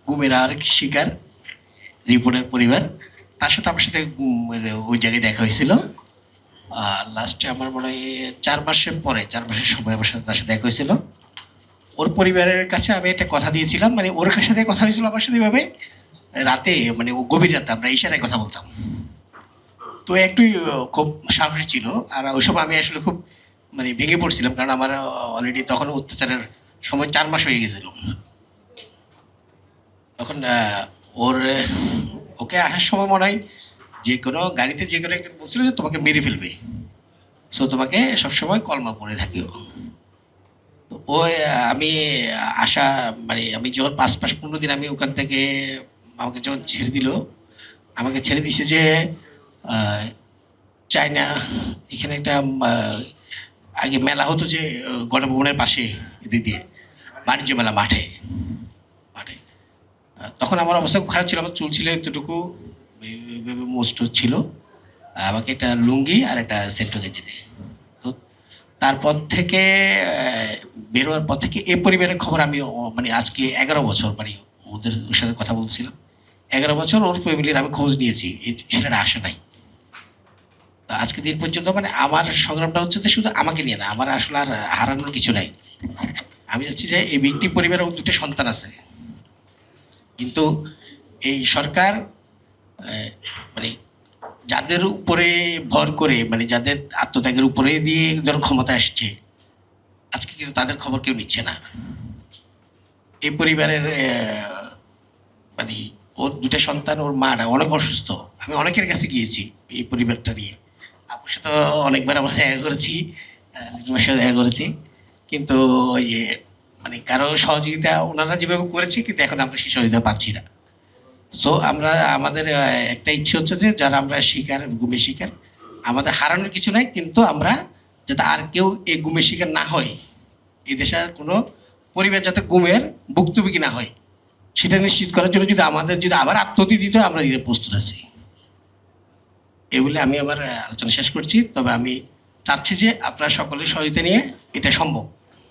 গুমের আরেক শিকার রিপনের পরিবার। তার সাথে আমার সাথে ওই জায়গায় দেখা হয়েছিল। লাস্টে আমার মনে হয় 4 মাসের পরে, 4 মাসের সময় আমার সাথে তার সাথে দেখা হয়েছিল। ওর পরিবারের কাছে আমি একটা কথা দিয়েছিলাম, মানে ওর সাথে কথা হয়েছিল আমার সাথে এভাবে রাতে, মানে ও গভীর রাতে আমরা ইশারায় কথা বলতাম। তো একটু খুব সাহসী ছিল। আর ওই সময় আমি আসলে খুব মানে ভেঙে পড়ছিলাম, কারণ আমার অলরেডি তখন অত্যাচারের সময় 4 মাস হয়ে গেছিল। তখন ওর ওকে আসার সময় মনে হয় যে কোনো গাড়িতে যে কোনো একজন বলছিল যে তোমাকে মেরে ফেলবে, সো তোমাকে সবসময় কলমা পড়ে থাকিও। তো ওই আমি আসা, মানে আমি যখন 5 মাস 15 দিন আমি ওখান থেকে, আমাকে যখন ছেড়ে দিল, আমাকে ছেড়ে দিছে যে আহ, চায়না, এখানে একটা আগে মেলা হতো যে গণভবনের পাশে, এদিক দিয়ে বাণিজ্য মেলা মাঠে মাঠে তখন আমার অবস্থা খুব খারাপ ছিল, আমার চুল ছিল এতটুকু, মোস্ট ছিল। আমাকে একটা লুঙ্গি আর একটা সেন্টো গেঞ্জি দেয়। তো তারপর থেকে বেরোয়ার পর থেকে এই পরিবারের খবর আমি মানে আজকে 11 বছর, মানে ওদের সাথে কথা বলছিলাম, 11 বছর ওর ফ্যামিলির আমি খোঁজ নিয়েছি, এই ছেলেটা আসে নাই। তো আজকে দিন পর্যন্ত মানে আমার সংগ্রামটা হচ্ছে যে শুধু আমাকে নিয়ে না, আমার আসলে আর হারানোর কিছু নাই। আমি চাচ্ছি যে এই ব্যক্তি পরিবারের দুটো সন্তান আছে, কিন্তু এই সরকার মানে যাদের উপরে ভর করে, মানে যাদের আত্মত্যাগের উপরে দিয়ে ধরো ক্ষমতা আসছে, আজকে কিন্তু তাদের খবর কেউ নিচ্ছে না। এই পরিবারের মানে ওর দুটা সন্তান, ওর মারা অনেক অসুস্থ। আমি অনেকের কাছে গিয়েছি এই পরিবারটা নিয়ে, আপুর সাথে অনেকবার আমরা দেখা করেছি, লিটুমের সাথে দেখা করেছি, কিন্তু ওই যে মানে কারো সহযোগিতা ওনারা যেভাবে করেছে, কিন্তু এখন আমরা সেই সহযোগিতা পাচ্ছি না। সো আমরা আমাদের একটা ইচ্ছে হচ্ছে যে যারা আমরা শিকার, গুমের শিকার, আমাদের হারানোর কিছু নাই, কিন্তু আমরা যাতে আর কেউ এই গুমের শিকার না হয়, এই দেশের কোনো পরিবার যাতে গুমের ভুক্তভোগী না হয়, সেটা নিশ্চিত করার জন্য যদি আমাদের যদি আবার আত্মহতি দিতে হয়, আমরা দিতে প্রস্তুত আছি। এই বলে আমি আমার আলোচনা শেষ করছি। তবে আমি চাচ্ছি যে আপনারা সকলের সহযোগিতা নিয়ে এটা সম্ভব।